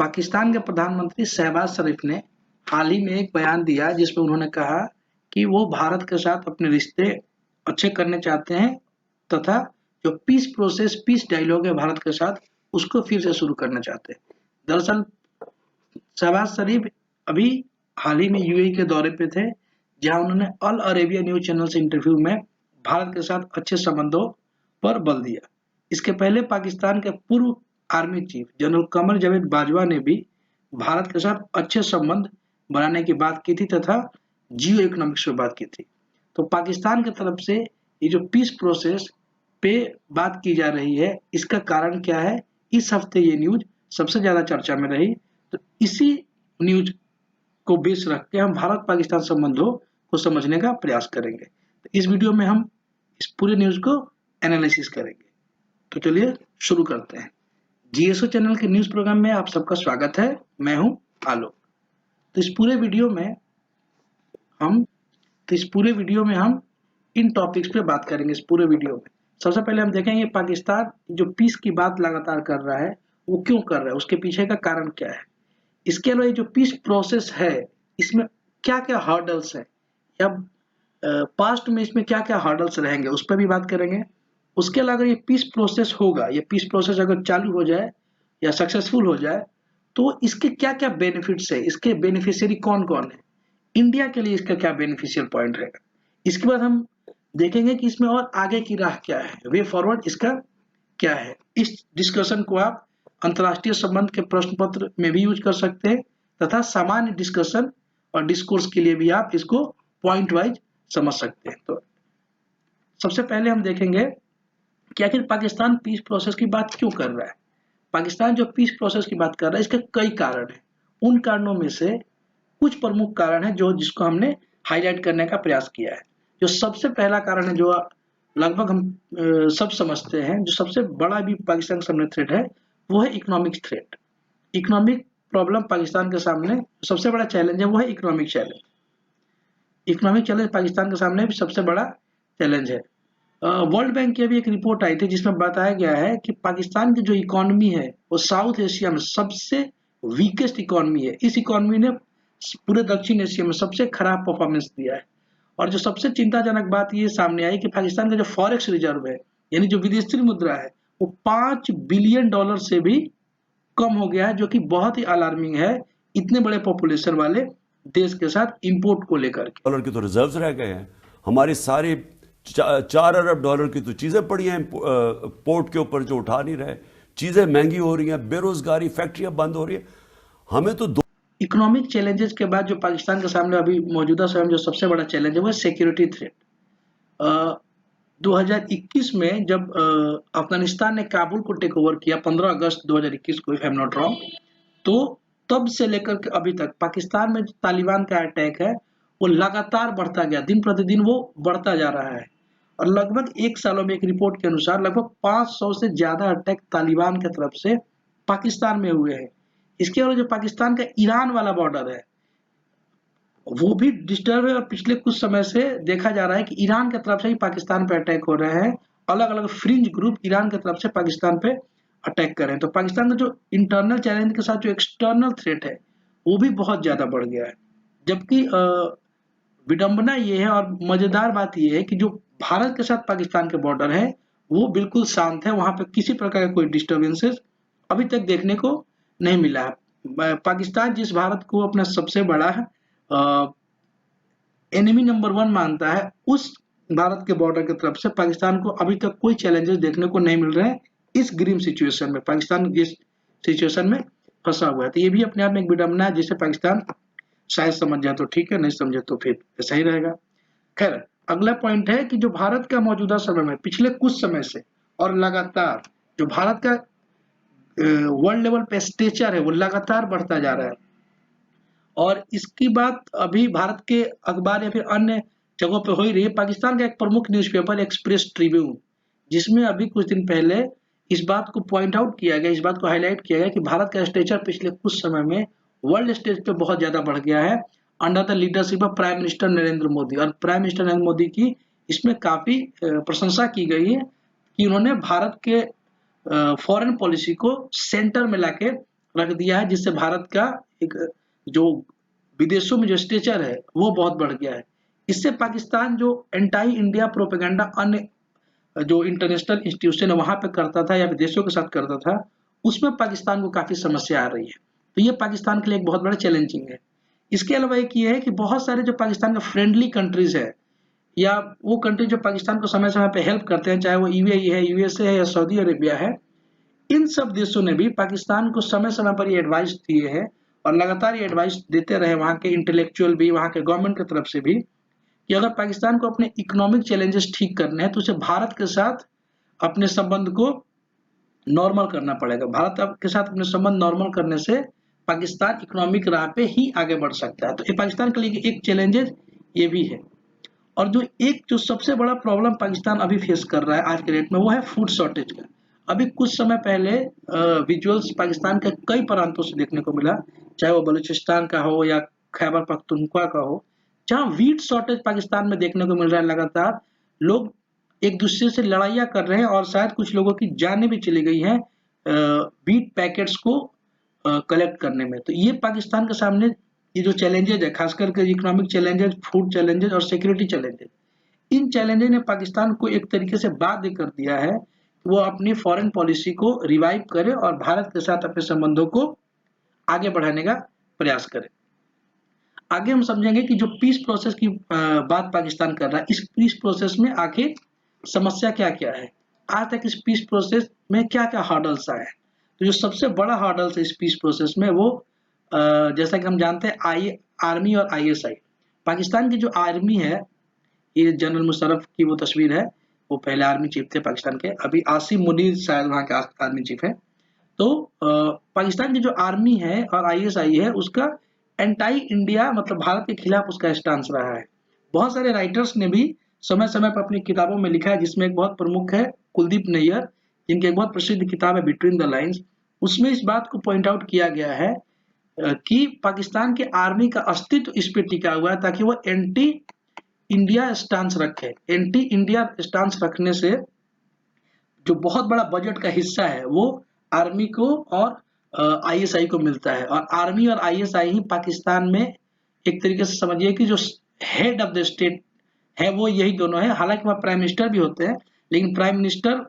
पाकिस्तान के प्रधानमंत्री शहबाज शरीफ ने हाल ही में एक बयान दिया जिसमें उन्होंने कहा कि वो भारत के साथ अपने रिश्ते अच्छे करने चाहते हैं तथा जो पीस प्रोसेस, पीस डायलॉग है भारत के साथ, उसको फिर से शुरू करना चाहते हैं। दरअसल शहबाज शरीफ अभी हाल ही में यूएई के दौरे पे थे, जहां उन्होंने अल अरेबिया न्यूज चैनल से इंटरव्यू में भारत के साथ अच्छे संबंधों पर बल दिया। इसके पहले पाकिस्तान के पूर्व army chief general Qamar Javed Bajwa ने भी भारत के साथ अच्छे संबंध बनाने की बात की थी तथा जियो इकोनॉमिक्स पे बात की थी। तो पाकिस्तान की तरफ से ये जो पीस प्रोसेस पे बात की जा रही है, इसका कारण क्या है? इस हफ्ते ये न्यूज सबसे ज्यादा चर्चा में रही। तो इसी न्यूज को बेस रख के हम भारत पाकिस्तान संबंधों को समझने का प्रयास करेंगे। तो इस वीडियो में हम इस पूरे न्यूज को एनालिसिस करेंगे। तो चलिए शुरू करते हैं। जीएसओ चैनल के न्यूज प्रोग्राम में आप सबका स्वागत है। मैं हूं आलोक। तो इस पूरे वीडियो में हम इन टॉपिक्स पे बात करेंगे। इस पूरे वीडियो में सबसे पहले हम देखेंगे पाकिस्तान जो पीस की बात लगातार कर रहा है वो क्यों कर रहा है, उसके पीछे का कारण क्या है। इसके अलावा जो पीस प्रोसेस है इसमें क्या क्या हर्डल्स है या पास्ट में इसमें क्या क्या हर्डल्स रहेंगे उस पर भी बात करेंगे। उसके अलावा अगर ये पीस प्रोसेस होगा, ये पीस प्रोसेस अगर चालू हो जाए या सक्सेसफुल हो जाए तो इसके क्या क्या बेनिफिट्स है, इसके बेनिफिशियरी कौन कौन है, इंडिया के लिए इसका क्या बेनिफिशियल पॉइंट रहेगा। इसके बाद हम देखेंगे कि इसमें और आगे की राह क्या है, वे फॉरवर्ड इसका क्या है। इस डिस्कशन को आप अंतर्राष्ट्रीय संबंध के प्रश्न पत्र में भी यूज कर सकते हैं तथा सामान्य डिस्कशन और डिस्कोर्स के लिए भी आप इसको पॉइंट वाइज समझ सकते हैं। तो सबसे पहले हम देखेंगे कि आखिर पाकिस्तान पीस प्रोसेस की बात क्यों कर रहा है। पाकिस्तान जो पीस प्रोसेस की बात कर रहा है इसके कई कारण हैं। उन कारणों में से कुछ प्रमुख कारण है जिसको हमने हाईलाइट करने का प्रयास किया है। जो सबसे पहला कारण है, जो लगभग हम सब समझते हैं, जो सबसे बड़ा भी पाकिस्तान के सामने थ्रेट है वो है economic threat. Economic problem Pakistan के सामने सबसे बड़ा चैलेंज है, वो है economic challenge. Economic challenge Pakistan के सामने भी सबसे बड़ा चैलेंज है। वर्ल्ड बैंक की अभी एक रिपोर्ट आई थी जिसमें बताया गया है कि पाकिस्तान की जो इकोनॉमी है वो साउथ एशिया में सबसे वीकेस्ट इकोनॉमी है। इस इकोनॉमी ने पूरे दक्षिण एशिया में सबसे खराब परफॉर्मेंस दिया है। और जो सबसे चिंताजनक बात ये सामने आई कि पाकिस्तान का जो फॉरेक्स रिजर्व है, यानी जो विदेशी मुद्रा है, वो $5 बिलियन से भी कम हो गया है, जो कि बहुत ही अलार्मिंग है इतने बड़े पॉपुलेशन वाले देश के साथ इंपोर्ट को लेकर। डॉलर के तो रिजर्व्स रह गए हैं हमारी, सारी $4 अरब की तो चीजें पड़ी हैं पोर्ट के ऊपर जो उठा नहीं रहे। चीजें महंगी हो रही हैं, बेरोजगारी, फैक्ट्रियां बंद हो रही है। हमें तो इकोनॉमिक चैलेंजेस के बाद जो पाकिस्तान के सामने अभी मौजूदा समय जो सबसे बड़ा चैलेंज है वो है सिक्योरिटी थ्रेट। 2021 में जब अफगानिस्तान ने काबुल को टेक ओवर किया 15 अगस्त 2021 को, if I am not wrong, तो तब से लेकर के अभी तक पाकिस्तान में जो तालिबान का अटैक है वो लगातार बढ़ता गया, दिन प्रतिदिन वो बढ़ता जा रहा है। और लगभग एक सालों में एक रिपोर्ट के अनुसार लगभग 500 से ज्यादा अटैक तालिबान की तरफ से पाकिस्तान में हुए हैं। इसके अलावा जो पाकिस्तान का ईरान वाला बॉर्डर है वो भी डिस्टर्ब है और पिछले कुछ समय से देखा जा रहा है कि ईरान की तरफ से ही पाकिस्तान पे अटैक हो रहे हैं। अलग अलग फ्रिंज ग्रुप ईरान की तरफ से पाकिस्तान पे अटैक कर रहे हैं। तो पाकिस्तान का जो इंटरनल चैलेंज के साथ जो एक्सटर्नल थ्रेट है वो भी बहुत ज्यादा बढ़ गया है। जबकि विडंबना ये है और मजेदार बात ये है कि जो भारत के साथ पाकिस्तान के बॉर्डर है वो बिल्कुल शांत है, वहां पे किसी प्रकार का कोई डिस्टर्बेंसेस अभी तक देखने को नहीं मिला है। पाकिस्तान जिस भारत को अपना सबसे बड़ा एनिमी नंबर 1 मानता है, उस भारत के बॉर्डर की तरफ से पाकिस्तान को अभी तक कोई चैलेंजेस देखने को नहीं मिल रहे हैं। इस ग्रीम सिचुएशन में पाकिस्तान जिस सिचुएशन में फंसा हुआ है, तो ये भी अपने आप में एक विडंबना है जिसे पाकिस्तान शायद समझ जाए तो ठीक है, नहीं समझे तो फिर ऐसा ही रहेगा। खैर, अगला पॉइंट है कि जो भारत का मौजूदा समय में पिछले कुछ समय से और लगातार जो भारत का वर्ल्ड लेवल पे स्टेचर है वो लगातार बढ़ता जा रहा है। और इसकी बात अभी भारत के अखबार या फिर अन्य जगहों पे हो ही रही है। पाकिस्तान का एक प्रमुख न्यूज़पेपर एक्सप्रेस ट्रिब्यून, जिसमें अभी कुछ दिन पहले इस बात को पॉइंट आउट किया गया, इस बात को हाईलाइट किया गया कि भारत का स्टेचर पिछले कुछ समय में वर्ल्ड स्टेज पे बहुत ज्यादा बढ़ गया है under the leadership of prime minister Narendra Modi. और प्राइम मिनिस्टर नरेंद्र मोदी की इसमें काफी प्रशंसा की गई है कि उन्होंने भारत के फॉरेन पॉलिसी को सेंटर में लाके रख दिया है, जिससे भारत का एक जो विदेशों में जो स्टेचर है वो बहुत बढ़ गया है। इससे पाकिस्तान जो एंटी इंडिया प्रोपेगेंडा अन्य जो इंटरनेशनल इंस्टीट्यूशन है वहां पे करता था या विदेशों के साथ करता था, उसमें पाकिस्तान को काफी समस्या आ रही है। तो ये पाकिस्तान के लिए एक बहुत बड़ा चैलेंजिंग है। इसके अलावा एक ये है कि बहुत सारे जो पाकिस्तान के फ्रेंडली कंट्रीज है या वो कंट्री जो पाकिस्तान को समय समय पे हेल्प करते हैं, चाहे वो यूएई है, यूएसए है या सऊदी अरेबिया है, इन सब देशों ने भी पाकिस्तान को समय समय पर ये एडवाइस दिए हैं और लगातार ये एडवाइस देते रहे, वहाँ के इंटेलेक्चुअल भी, वहाँ के गवर्नमेंट की तरफ से भी, कि अगर पाकिस्तान को अपने इकोनॉमिक चैलेंजेस ठीक करने हैं तो उसे भारत के साथ अपने संबंध को नॉर्मल करना पड़ेगा। भारत के साथ अपने संबंध नॉर्मल करने से पाकिस्तान इकोनॉमिक राह पे ही आगे बढ़ सकता है। तो ये पाकिस्तान के लिए एक चैलेंजेस ये भी है। और जो सबसे बड़ा प्रॉब्लम पाकिस्तान अभी फेस कर रहा है आज के डेट में, वो है फूड शॉर्टेज का। अभी कुछ समय पहले विजुअल्स पाकिस्तान के कई प्रांतों से देखने को मिला, चाहे वो बलूचिस्तान का हो या खैबर पख्तूनख्वा का हो, जहाँ व्हीट शॉर्टेज पाकिस्तान में देखने को मिल रहा है। लगातार लोग एक दूसरे से लड़ाइयाँ कर रहे हैं और शायद कुछ लोगों की जानें भी चली गई हैं व्हीट पैकेट्स को कलेक्ट करने में। तो ये पाकिस्तान के सामने ये जो चैलेंजेस है, खास करके इकोनॉमिक चैलेंजेस, फूड चैलेंजेस और सिक्योरिटी चैलेंजेस, इन चैलेंजेस ने पाकिस्तान को एक तरीके से बाध्य कर दिया है कि वो अपनी फॉरेन पॉलिसी को रिवाइव करे और भारत के साथ अपने संबंधों को आगे बढ़ाने का प्रयास करे। आगे हम समझेंगे कि जो पीस प्रोसेस की बात पाकिस्तान कर रहा है, इस पीस प्रोसेस में आखिर समस्या क्या क्या है, आज तक इस पीस प्रोसेस में क्या क्या हर्डल्स आए हैं। तो जो सबसे बड़ा हर्डल्स है इस पीस प्रोसेस में, वो जैसा कि हम जानते हैं आर्मी और आईएसआई। पाकिस्तान की जो आर्मी है, ये जनरल मुशर्रफ की वो तस्वीर है, वो पहले आर्मी चीफ थे पाकिस्तान के, अभी आसिम मुनीर शायद वहाँ के आर्मी चीफ है। तो पाकिस्तान की जो आर्मी है और आईएसआई है, उसका एंटी इंडिया मतलब भारत के खिलाफ उसका स्टांस रहा है। बहुत सारे राइटर्स ने भी समय समय पर अपनी किताबों में लिखा है, जिसमें एक बहुत प्रमुख है कुलदीप नैयर, जिनकी एक बहुत प्रसिद्ध किताब है बिटवीन द लाइन्स। उसमें इस बात को पॉइंट आउट किया गया है कि पाकिस्तान के आर्मी का अस्तित्व इस पे टिका हुआ है ताकि वो एंटी इंडिया स्टांस रखे। एंटी इंडिया स्टांस रखने से जो बहुत बड़ा बजट का हिस्सा है वो आर्मी को और आईएसआई को मिलता है, और आर्मी और आईएसआई ही पाकिस्तान में एक तरीके से समझिए कि जो हेड ऑफ द स्टेट है वो यही दोनों है। हालांकि वहाँ प्राइम मिनिस्टर भी होते हैं, लेकिन प्राइम मिनिस्टर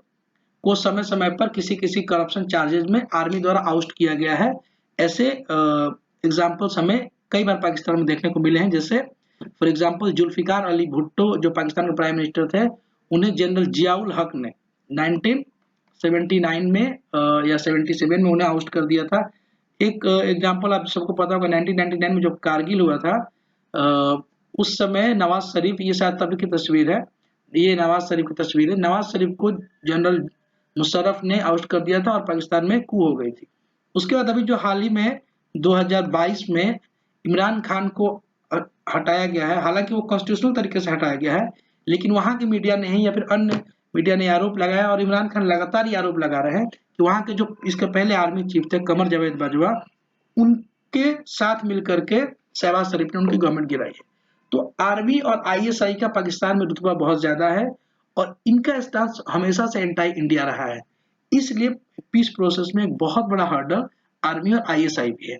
को समय समय पर किसी किसी करप्शन चार्जेस में आर्मी द्वारा आउस्ट किया गया है। ऐसे एग्जाम्पल्स हमें कई बार पाकिस्तान में देखने को मिले हैं। जैसे फॉर एग्जाम्पल जुल्फिकार अली भुट्टो जो पाकिस्तान के प्राइम मिनिस्टर थे, उन्हें जनरल जियाउल हक ने 1979 में या 77 में उन्हें आउस्ट कर दिया था। एक एग्जाम्पल आप सबको पता होगा, 1999 में जब कारगिल हुआ था, उस समय नवाज शरीफ, ये शायद तभी की तस्वीर है, ये नवाज शरीफ की तस्वीर है, नवाज शरीफ को जनरल मुशर्रफ ने आउस्ट कर दिया था और पाकिस्तान में कू हो गई थी। उसके बाद अभी जो हाल ही में 2022 में इमरान खान को हटाया गया है, हालांकि वो कॉन्स्टिट्यूशनल तरीके से हटाया गया है, लेकिन वहाँ की मीडिया ने ही या फिर अन्य मीडिया ने आरोप लगाया, और इमरान खान लगातार ये आरोप लगा रहे हैं कि वहाँ के जो इसके पहले आर्मी चीफ थे कमर जावेद बाजवा, उनके साथ मिलकर के शहबाज शरीफ ने उनकी गवर्नमेंट गिराई है। तो आर्मी और आईएसआई का पाकिस्तान में रुतबा बहुत ज्यादा है और इनका स्टांस हमेशा से एंटी इंडिया रहा है। इसलिए पीस प्रोसेस में एक बहुत बड़ा हर्डल आर्मी और आईएसआई भी है।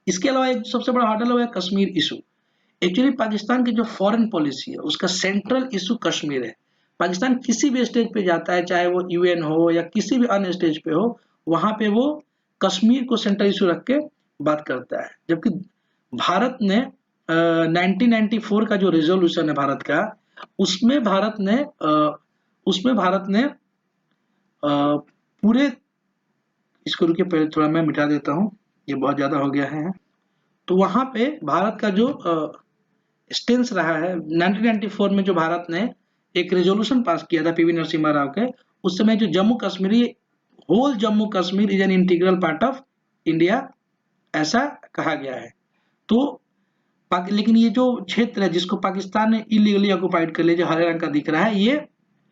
इसके अलावा एक सबसे बड़ा हर्डल है कश्मीर इशू। एक्चुअली पाकिस्तान की जो फॉरेन पॉलिसी है उसका सेंट्रल इशू कश्मीर है। पाकिस्तान किसी भी स्टेज पे जाता है, चाहे वो यूएन हो या किसी भी अन्य स्टेज पे हो, वहां पे वो कश्मीर को सेंट्रल इशू रख के बात करता है। जबकि भारत ने 1994 का जो रेजोल्यूशन है भारत का, उसमें भारत ने पूरे, इसको रुके पहले थोड़ा मैं मिटा देता हूँ, ये बहुत ज्यादा हो गया है। तो वहां पे भारत का जो स्टेंस रहा है 1994 में, जो भारत ने एक रेजोल्यूशन पास किया था पीवी नरसिम्हा राव के, उस समय जो Jammu Kashmir, whole Jammu Kashmir is an integral part of India, ऐसा कहा गया है। तो लेकिन ये जो क्षेत्र है जिसको पाकिस्तान ने इलीगली ऑक्युपाइड कर लिया, जो हरे रंग का दिख रहा है, ये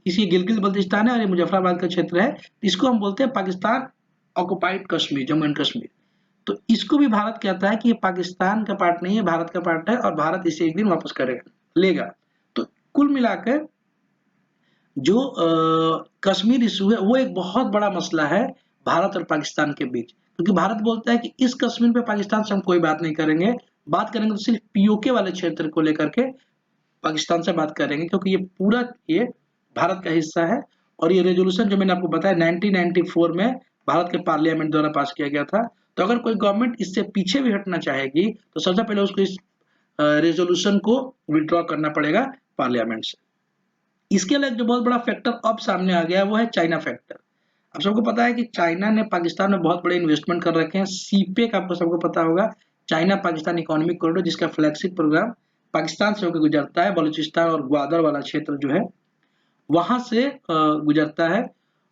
इसी गिलगित बल्तिस्तान है और ये मुजफ्फराबाद का क्षेत्र है। इसको हम बोलते हैं पाकिस्तान ऑक्युपाइड कश्मीर, जम्मू एंड कश्मीर। तो इसको भी भारत कहता है कि ये पाकिस्तान का पार्ट नहीं है, भारत का पार्ट है और भारत इसे एक दिन वापस करेगा, लेगा। तो कुल मिलाकर जो कश्मीर इशू है वो एक बहुत बड़ा मसला है भारत और पाकिस्तान के बीच। क्योंकि भारत बोलता है कि इस कश्मीर पे पाकिस्तान से हम कोई बात नहीं करेंगे, बात करेंगे तो सिर्फ पीओके वाले क्षेत्र को लेकर के पाकिस्तान से बात करेंगे, क्योंकि ये पूरा ये भारत का हिस्सा है। और ये रेजोल्यूशन जो मैंने आपको बताया 1994 में भारत के पार्लियामेंट द्वारा पास किया गया था। तो अगर कोई गवर्नमेंट इससे पीछे भी हटना चाहेगी तो सबसे पहले उसको इस रेजोल्यूशन को विड्रॉ करना पड़ेगा पार्लियामेंट से। इसके अलावा जो बहुत बड़ा फैक्टर अब सामने आ गया है वो है चाइना फैक्टर। अब सबको पता है कि चाइना ने पाकिस्तान में बहुत बड़े इन्वेस्टमेंट कर रखे हैं। सीपेक आपको सबको पता होगा, चाइना पाकिस्तान इकोनॉमिक कॉरिडोर, जिसका फ्लैगशिप प्रोग्राम पाकिस्तान से होकर गुजरता है, बलूचिस्तान और ग्वादर वाला क्षेत्र जो है वहां से गुजरता है।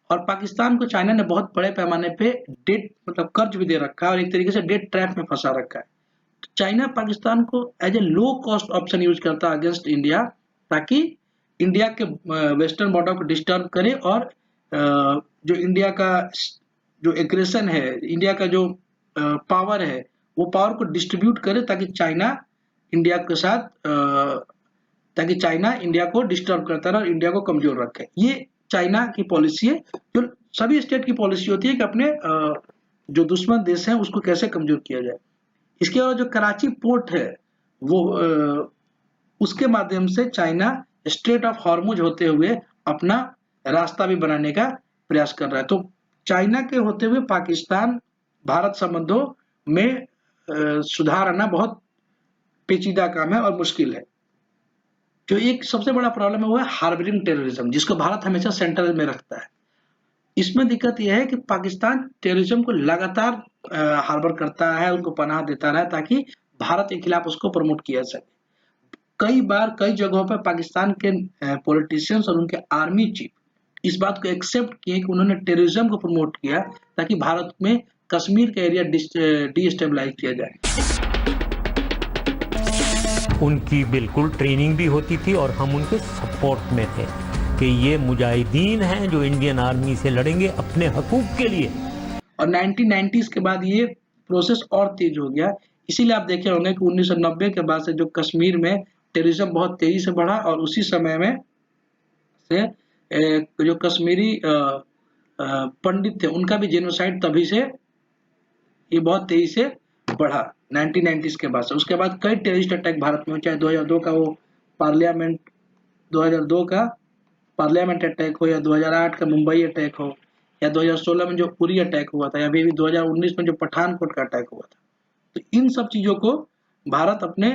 और पाकिस्तान को चाइना ने बहुत बड़े पैमाने पे डेट मतलब कर्ज भी दे रखा है और एक तरीके से डेट ट्रैप में फंसा रखा है। तो चाइना पाकिस्तान को as a low cost option use करता है अगेंस्ट इंडिया, ताकि इंडिया के वेस्टर्न बॉर्डर को डिस्टर्ब करे और जो इंडिया का जो एग्रेशन है, इंडिया का जो पावर है, वो पावर को डिस्ट्रीब्यूट करे ताकि चाइना इंडिया के साथ ताकि चाइना इंडिया को डिस्टर्ब करता रहे और इंडिया को कमजोर रखे। ये चाइना की पॉलिसी है, जो सभी स्टेट की पॉलिसी होती है कि अपने जो दुश्मन देश हैं उसको कैसे कमजोर किया जाए। इसके अलावा जो कराची पोर्ट है वो उसके माध्यम से चाइना स्ट्रेट ऑफ हॉर्मुज होते हुए अपना रास्ता भी बनाने का प्रयास कर रहा है। तो चाइना के होते हुए पाकिस्तान भारत संबंधों में सुधार आना बहुत पेचीदा काम है और मुश्किल है। जो एक सबसे बड़ा प्रॉब्लम है वो है हार्बरिंग टेररिज्म, जिसको भारत हमेशा सेंटर में रखता है। इसमें दिक्कत यह है कि पाकिस्तान टेररिज्म को लगातार हार्बर करता है, उनको पनाह देता रहा ताकि भारत के खिलाफ उसको प्रमोट किया सके। कई बार कई जगहों पर पाकिस्तान के पॉलिटिशियंस और उनके आर्मी चीफ इस बात को एक्सेप्ट किए कि उन्होंने टेररिज्म को प्रमोट किया ताकि भारत में कश्मीर का एरिया डिस्टेबलाइज किया जाए। उनकी बिल्कुल ट्रेनिंग भी होती थी और हम उनके सपोर्ट में थे कि ये मुजाहिदीन हैं जो इंडियन आर्मी से लड़ेंगे अपने हकूक के लिए। और 1990s के बाद ये प्रोसेस और तेज हो गया। इसीलिए आप देखे होंगे कि 1990 के बाद से जो कश्मीर में टेररिज्म बहुत तेजी से बढ़ा और उसी समय में से जो कश्मीरी पंडित थे उनका भी जेनोसाइड तभी से ये बहुत तेजी से बढ़ा 1990s के बाद से। उसके बाद कई टेररिस्ट अटैक भारत में, चाहे 2002 का वो पार्लियामेंट 2002 का पार्लियामेंट अटैक हो या 2008 का मुंबई अटैक हो या 2016 में जो उरी अटैक हुआ था या अभी 2019 में जो पठानकोट का अटैक हुआ था। तो इन सब चीज़ों को भारत अपने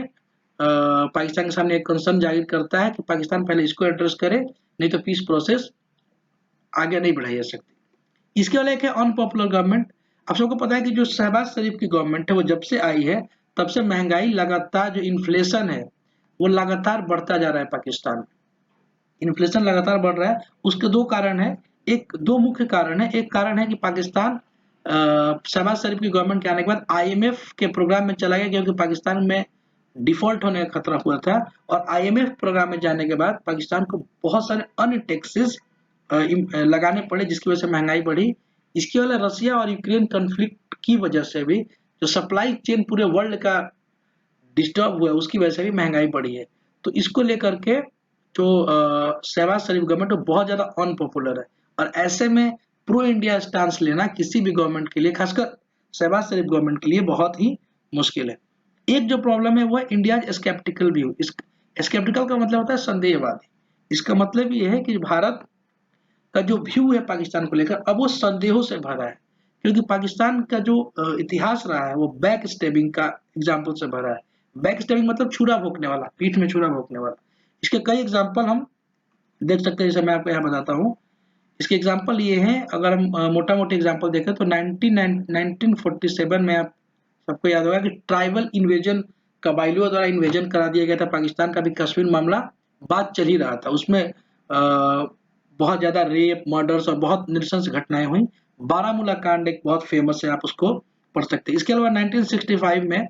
पाकिस्तान के सामने एक कंसर्न जाहिर करता है कि पाकिस्तान पहले इसको एड्रेस करे, नहीं तो पीस प्रोसेस आगे नहीं बढ़ाई जा सकती। इसके अलावा एक है अनपॉपुलर गवर्नमेंट। आप सबको पता है कि जो शहबाज शरीफ की गवर्नमेंट है वो जब से आई है तब से महंगाई लगातार, जो इन्फ्लेशन है वो लगातार बढ़ता जा रहा है पाकिस्तान में। इन्फ्लेशन लगातार बढ़ रहा है। उसके दो कारण है, दो मुख्य कारण है। एक कारण है कि पाकिस्तान शहबाज शरीफ की गवर्नमेंट के आने के बाद IMF के प्रोग्राम में चला गया, क्योंकि पाकिस्तान में डिफॉल्ट होने का खतरा हुआ था। और IMF प्रोग्राम में जाने के बाद पाकिस्तान को बहुत सारे अन्य टैक्सेस लगाने पड़े, जिसकी वजह से महंगाई बढ़ी। इसके अलावा रसिया और यूक्रेन कॉन्फ्लिक्ट की वजह से भी जो सप्लाई चेन पूरे वर्ल्ड का डिस्टर्ब हुआ है उसकी वजह से भी महंगाई बढ़ी है। तो इसको लेकर के जो शहबाज शरीफ गवर्नमेंट वो बहुत ज़्यादा अनपॉपुलर है। और ऐसे में प्रो इंडिया स्टांस लेना किसी भी गवर्नमेंट के लिए, खासकर शहबाज शरीफ गवर्नमेंट के लिए बहुत ही मुश्किल है। एक जो प्रॉब्लम है वो है इंडिया स्केप्टिकल व्यू। स्केप्टिकल का मतलब होता है संदेहवादी। इसका मतलब ये है कि भारत का जो व्यू है पाकिस्तान को लेकर अब वो संदेहों से भरा है, क्योंकि पाकिस्तान का जो इतिहास रहा है वो बैक स्टेबिंग का एग्जाम्पल से भरा है। बैक स्टेबिंग मतलब छुरा भोंकने वाला, पीठ में छुरा भोंकने वाला। इसके कई एग्जाम्पल हम देख सकते हैं, जैसे मैं आपको यहाँ बताता हूँ। इसके एग्जाम्पल ये हैं, अगर हम मोटा मोटी एग्जाम्पल देखें तो 1947 में आप सबको याद होगा कि ट्राइबल इन्वेजन, कबाइलियों द्वारा इन्वेजन करा दिया गया था पाकिस्तान का। भी कश्मीर मामला बात चल ही रहा था, उसमें बहुत ज़्यादा रेप, मर्डर्स और बहुत नृशंस घटनाएं हुई। बारामूला कांड एक बहुत फेमस है, आप उसको पढ़ सकते हैं। इसके अलावा 1965 में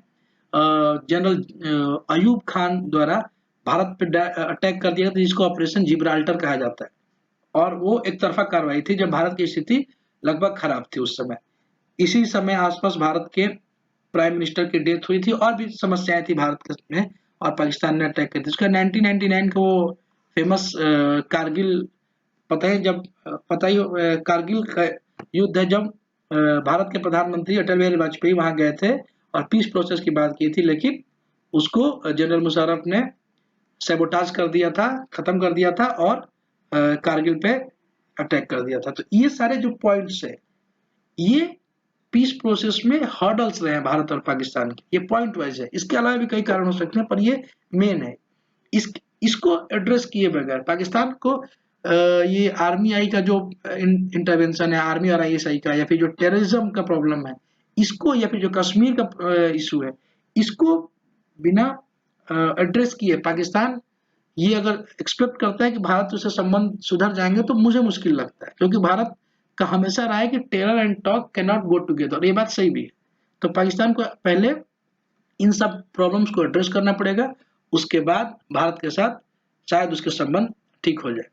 जनरल अयूब खान द्वारा भारत पे अटैक कर दिया था, जिसको ऑपरेशन जिब्राल्टर कहा जाता है। और वो एक तरफा कार्रवाई थी जब भारत की स्थिति लगभग खराब थी उस समय। इसी समय आसपास भारत के प्राइम मिनिस्टर की डेथ हुई थी और भी समस्याएं थी भारत में, और पाकिस्तान ने अटैक कर दिया। उसका 1999 का वो फेमस कारगिल, पता ही कारगिल का युद्ध है, जब भारत के प्रधानमंत्री अटल बिहारी वाजपेयी वहां गए थे और पीस प्रोसेस की बात की थी, लेकिन उसको जनरल मुशर्रफ ने सैबोटाज कर दिया था, खत्म कर दिया था और कारगिल पे अटैक कर दिया था। तो ये सारे जो पॉइंट्स है, ये पीस प्रोसेस में हर्डल्स रहे हैं भारत और पाकिस्तान के, ये पॉइंट वाइज है। इसके अलावा भी कई कारण हो सकते हैं, पर ये मेन है। इसको एड्रेस किए बगैर पाकिस्तान को ये आर्मी आई का जो इंटरवेंशन है, आर्मी और आईएसआई का, या फिर जो टेररिज्म का प्रॉब्लम है इसको, या फिर जो कश्मीर का इशू है, इसको बिना एड्रेस किए पाकिस्तान ये अगर एक्सपेक्ट करता है कि भारत से संबंध सुधर जाएंगे, तो मुझे मुश्किल लगता है, क्योंकि भारत का हमेशा रहा है कि terror and talk can not go together, ये बात सही भी है। तो पाकिस्तान को पहले इन सब प्रॉब्लम्स को एड्रेस करना पड़ेगा, उसके बाद भारत के साथ शायद उसके संबंध ठीक हो जाए।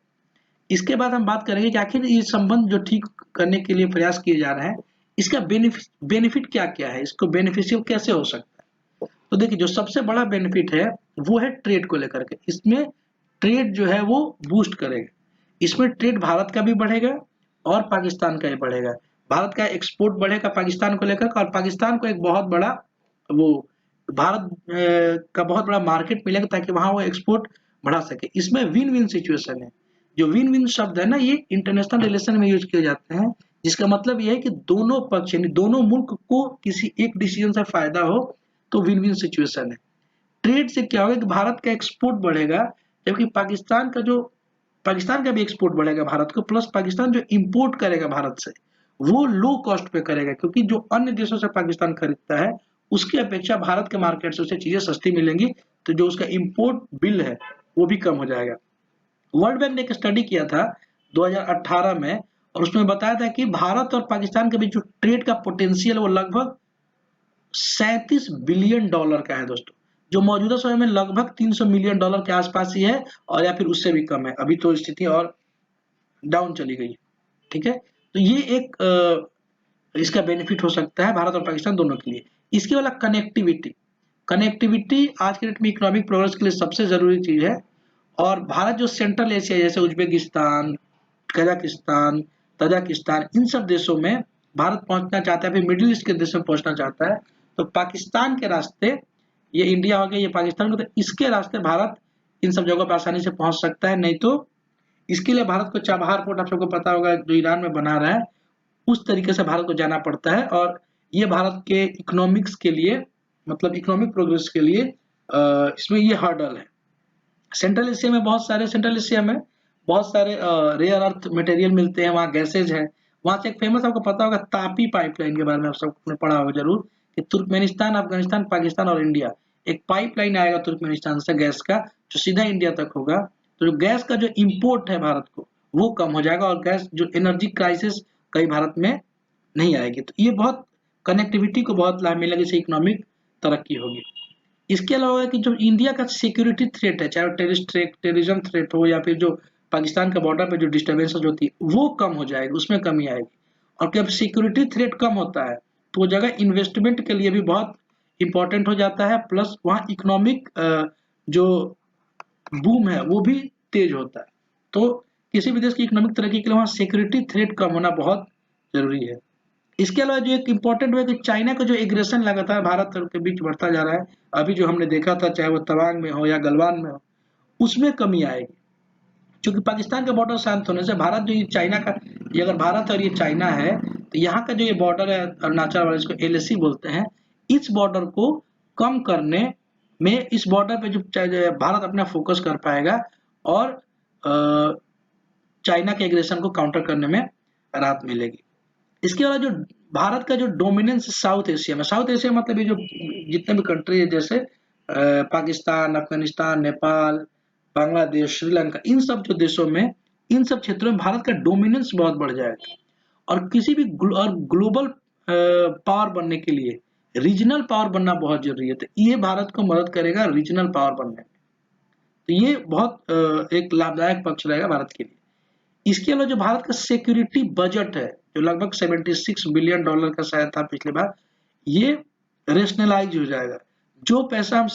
इसके बाद हम बात करेंगे कि आखिर ये संबंध जो ठीक करने के लिए प्रयास किए जा रहे हैं, इसका बेनिफिट क्या क्या है, इसको बेनिफिशियल कैसे हो सकता है। तो देखिए, जो सबसे बड़ा बेनिफिट है वो है ट्रेड को लेकर के। इसमें ट्रेड जो है वो बूस्ट करेगा, इसमें ट्रेड भारत का भी बढ़ेगा और पाकिस्तान का भी बढ़ेगा। भारत का एक्सपोर्ट बढ़ेगा पाकिस्तान को लेकर, और पाकिस्तान को एक बहुत बड़ा वो भारत का बहुत बड़ा मार्केट मिलेगा, ताकि वहां वो एक्सपोर्ट बढ़ा सके। इसमें विन विन सिचुएशन है। जो विन विन शब्द है ना, ये इंटरनेशनल रिलेशन में यूज किए जाते हैं, जिसका मतलब ये है कि दोनों पक्ष यानी दोनों मुल्क को किसी एक डिसीजन से फायदा हो, तो विन विन सिचुएशन है। ट्रेड से क्या होगा कि भारत का एक्सपोर्ट बढ़ेगा, जबकि पाकिस्तान का भी एक्सपोर्ट बढ़ेगा भारत को, प्लस पाकिस्तान जो इंपोर्ट करेगा भारत से वो लो कॉस्ट पे करेगा, क्योंकि जो अन्य देशों से पाकिस्तान खरीदता है उसकी अपेक्षा भारत के मार्केट से उसे चीजें सस्ती मिलेंगी, तो जो उसका इंपोर्ट बिल है वो भी कम हो जाएगा। वर्ल्ड बैंक ने एक स्टडी किया था 2018 में, और उसमें बताया था कि भारत और पाकिस्तान के बीच जो ट्रेड का पोटेंशियल वो लगभग $37 बिलियन का है दोस्तों, जो मौजूदा समय में लगभग $300 मिलियन के आसपास ही है, और या फिर उससे भी कम है। अभी तो स्थिति और डाउन चली गई, ठीक है। तो ये एक इसका बेनिफिट हो सकता है भारत और पाकिस्तान दोनों के लिए। इसके वाला कनेक्टिविटी आज के डेट में इकोनॉमिक प्रोग्रेस के लिए सबसे जरूरी चीज है, और भारत जो सेंट्रल एशिया जैसे उज्बेकिस्तान, कजाकिस्तान, तजाकिस्तान, इन सब देशों में भारत पहुंचना चाहता है, फिर मिडिल ईस्ट के देशों में पहुंचना चाहता है, तो पाकिस्तान के रास्ते, ये इंडिया हो गया, ये पाकिस्तान को, तो इसके रास्ते भारत इन सब जगहों पर आसानी से पहुंच सकता है। नहीं तो इसके लिए भारत को चाबहार पोर्ट, आप सबको पता होगा, जो ईरान में बना रहा है, उस तरीके से भारत को जाना पड़ता है, और ये भारत के इकोनॉमिक्स के लिए, मतलब इकोनॉमिक प्रोग्रेस के लिए इसमें ये हर्डल है। सेंट्रल एशिया में बहुत सारे रेयर अर्थ मटेरियल मिलते हैं, वहाँ गैसेज है। वहाँ से एक फेमस, आपको पता होगा, तापी पाइपलाइन के बारे में आप सबने पढ़ा होगा जरूर, कि तुर्कमेनिस्तान, अफगानिस्तान, पाकिस्तान और इंडिया, एक पाइपलाइन आएगा तुर्कमेनिस्तान से गैस का, जो सीधा इंडिया तक होगा। तो जो गैस का जो इम्पोर्ट है भारत को, वो कम हो जाएगा, और गैस जो एनर्जी क्राइसिस कहीं भारत में नहीं आएगी। तो ये बहुत कनेक्टिविटी को बहुत लाभ मिलेगा, इससे इकोनॉमिक तरक्की होगी। इसके अलावा कि जो इंडिया का सिक्योरिटी थ्रेट है, चाहे टेररिज्म थ्रेट हो, या फिर जो पाकिस्तान का बॉर्डर पे जो डिस्टर्बेंसेस होती है, वो कम हो जाएगी, उसमें कमी आएगी। और जब सिक्योरिटी थ्रेट कम होता है, तो वो जगह इन्वेस्टमेंट के लिए भी बहुत इंपॉर्टेंट हो जाता है, प्लस वहाँ इकोनॉमिक जो बूम है वो भी तेज होता है। तो किसी भी देश की इकोनॉमिक तरक्की के लिए वहाँ सिक्योरिटी थ्रेट कम होना बहुत जरूरी है। इसके अलावा जो एक इम्पोर्टेंट है कि चाइना का जो एग्रेशन लगातार भारत के बीच बढ़ता जा रहा है, अभी जो हमने देखा था, चाहे वो तवांग में हो या गलवान में हो, उसमें कमी आएगी। क्योंकि पाकिस्तान का बॉर्डर शांत होने से भारत, जो ये चाइना का, ये अगर भारत और ये चाइना है, तो यहाँ का जो ये बॉर्डर है अरुणाचल वाला, इसको LAC बोलते हैं, इस बॉर्डर को कम करने में, इस बॉर्डर पे जो भारत अपना फोकस कर पाएगा, और चाइना के एग्रेशन को काउंटर करने में राहत मिलेगी। इसके अलावा जो भारत का जो डोमिनेंस साउथ एशिया मतलब ये जो जितने भी कंट्री है, जैसे पाकिस्तान, अफगानिस्तान, नेपाल, बांग्लादेश, श्रीलंका, इन सब जो देशों में, इन सब क्षेत्रों में भारत का डोमिनेंस बहुत बढ़ जाएगा, और किसी भी ग्लोबल पावर बनने के लिए रीजनल पावर बनना बहुत जरूरी है। तो ये भारत को मदद करेगा रीजनल पावर बनने में, तो ये बहुत एक लाभदायक पक्ष रहेगा भारत के लिए। इसके अलावा जो भारत का सिक्योरिटी बजट है, जो लगभग $76 बिलियन का शायद था पिछले बार, ये रेशनलाइज हो जाएगा। जो पैसा हम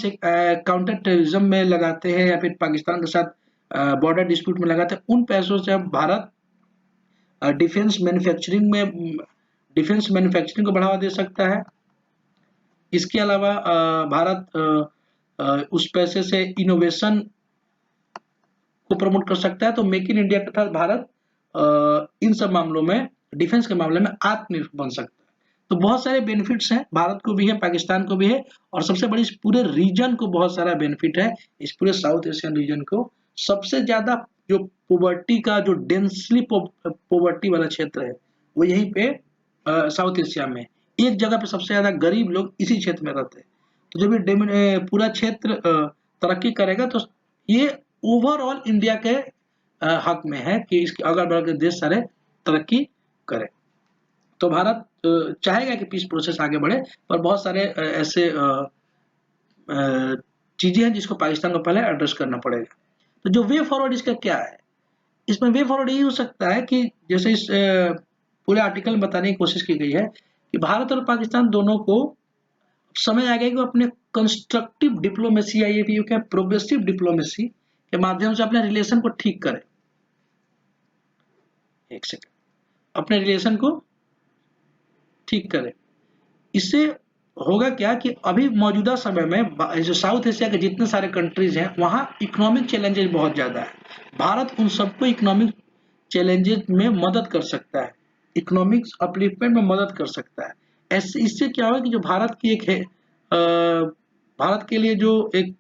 काउंटर टेररिज्म में लगाते हैं, या फिर पाकिस्तान के साथ बॉर्डर डिस्प्यूट में लगाते हैं, उन पैसों से अब भारत डिफेंस मैन्युफैक्चरिंग में डिफेंस मैन्युफैक्चरिंग को बढ़ावा दे सकता है। इसके अलावा भारत उस पैसे से इनोवेशन को प्रमोट कर सकता है। तो मेक इन इंडिया के तहत भारत इन सब मामलों में, डिफेंस के मामले में आत्मनिर्भर बन सकता है। तो बहुत सारे बेनिफिट्स हैं, भारत को भी है, पाकिस्तान को भी है, और सबसे बड़ी इस पूरे रीजन को बहुत सारा बेनिफिट है। इस पूरे साउथ एशियन रीजन को सबसे ज्यादा जो पॉवर्टी का, जो डेंसली पॉवर्टी वाला क्षेत्र है, वो यहीं पे साउथ एशिया में एक जगह पे सबसे ज्यादा गरीब लोग इसी क्षेत्र में रहते हैं। तो जब ये पूरा क्षेत्र तरक्की करेगा तो ये ओवरऑल इंडिया के हक में है कि इसके अगल बगल के देश सारे तरक्की करें। तो भारत चाहेगा कि पीस प्रोसेस आगे बढ़े, पर बहुत सारे ऐसे चीजें हैं जिसको पाकिस्तान को पहले एड्रेस करना पड़ेगा। तो जो वे फॉरवर्ड इसका क्या है, इसमें वे फॉरवर्ड यही हो सकता है कि जैसे इस पूरे आर्टिकल में बताने की कोशिश की गई है कि भारत और पाकिस्तान दोनों को समय आ गया कि वो अपने कंस्ट्रक्टिव डिप्लोमेसी, या ये भी क्या प्रोग्रेसिव डिप्लोमेसी के माध्यम से अपने रिलेशन को ठीक करें। एक सेकंड, अपने रिलेशन को ठीक करें। इससे होगा क्या कि अभी मौजूदा समय में जो साउथ एशिया के जितने सारे कंट्रीज हैं वहाँ इकोनॉमिक चैलेंजेस बहुत ज़्यादा है। भारत उन सबको इकोनॉमिक चैलेंजेस में मदद कर सकता है, इकोनॉमिक्स अपलिफ्टमेंट में मदद कर सकता है। ऐसे इससे क्या होगा कि जो भारत की एक है, भारत के लिए जो एक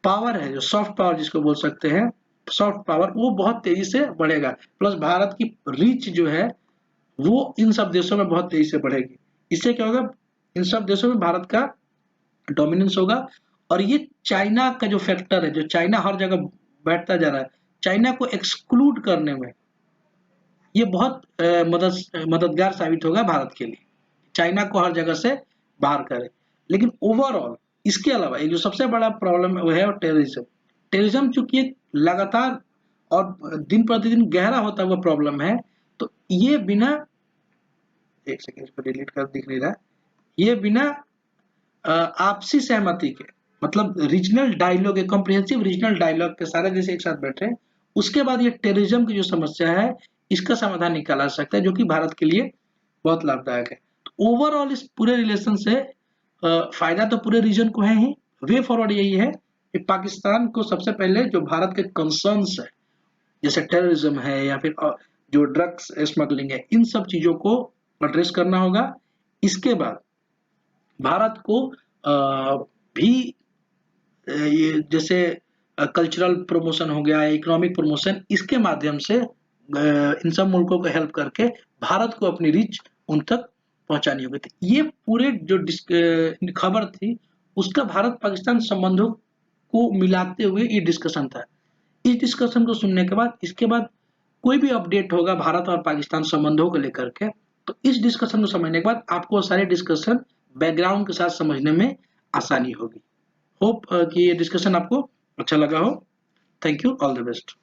पावर है, जो सॉफ्ट पावर जिसको बोल सकते हैं, सॉफ्ट पावर, वो बहुत तेजी से बढ़ेगा। प्लस भारत की रीच जो है वो इन सब देशों में बहुत तेजी से बढ़ेगी। इससे क्या होगा, इन सब देशों में भारत का डोमिनेंस होगा। और ये चाइना का जो फैक्टर है, जो चाइना हर जगह बैठता जा रहा है, चाइना को एक्सक्लूड करने में ये बहुत मददगार साबित होगा भारत के लिए, चाइना को हर जगह से बाहर करे। लेकिन ओवरऑल इसके अलावा एक जो सबसे बड़ा प्रॉब्लम वो है टेररिज्म। टेररिज्म चूंकि एक लगातार और दिन प्रतिदिन गहरा होता हुआ प्रॉब्लम है, तो ये बिना, एक सेकंड इसको डिलीट कर, दिख नहीं रहा, ये बिना आपसी सहमति के, मतलब रीजनल डायलॉग, एक कॉम्प्रिहेंसिव रीजनल डायलॉग के सारे देश एक साथ बैठे, उसके बाद ये टेररिज्म की जो समस्या है इसका समाधान निकाला जा सकता है, जो कि भारत के लिए बहुत लाभदायक है। तो ओवरऑल इस पूरे रिलेशन से फायदा तो पूरे रीजन को है ही। वे फॉरवर्ड यही है कि पाकिस्तान को सबसे पहले जो भारत के कंसर्न्स है, जैसे टेररिज्म है या फिर जो ड्रग्स स्मगलिंग है, इन सब चीजों को एड्रेस करना होगा। इसके बाद भारत को भी ये जैसे कल्चरल प्रमोशन हो गया, इकोनॉमिक प्रमोशन, इसके माध्यम से इन सब मुल्कों को हेल्प करके भारत को अपनी रीच उन तक पहुंचानी होगी। ये पूरे जो खबर थी उसका भारत पाकिस्तान संबंधों को मिलाते हुए ये डिस्कशन था। इस डिस्कशन को सुनने के बाद, इसके बाद कोई भी अपडेट होगा भारत और पाकिस्तान संबंधों को लेकर के, तो इस डिस्कशन को समझने के बाद आपको सारे डिस्कशन बैकग्राउंड के साथ समझने में आसानी होगी। होप कि ये डिस्कशन आपको अच्छा लगा हो। Thank you, all the best.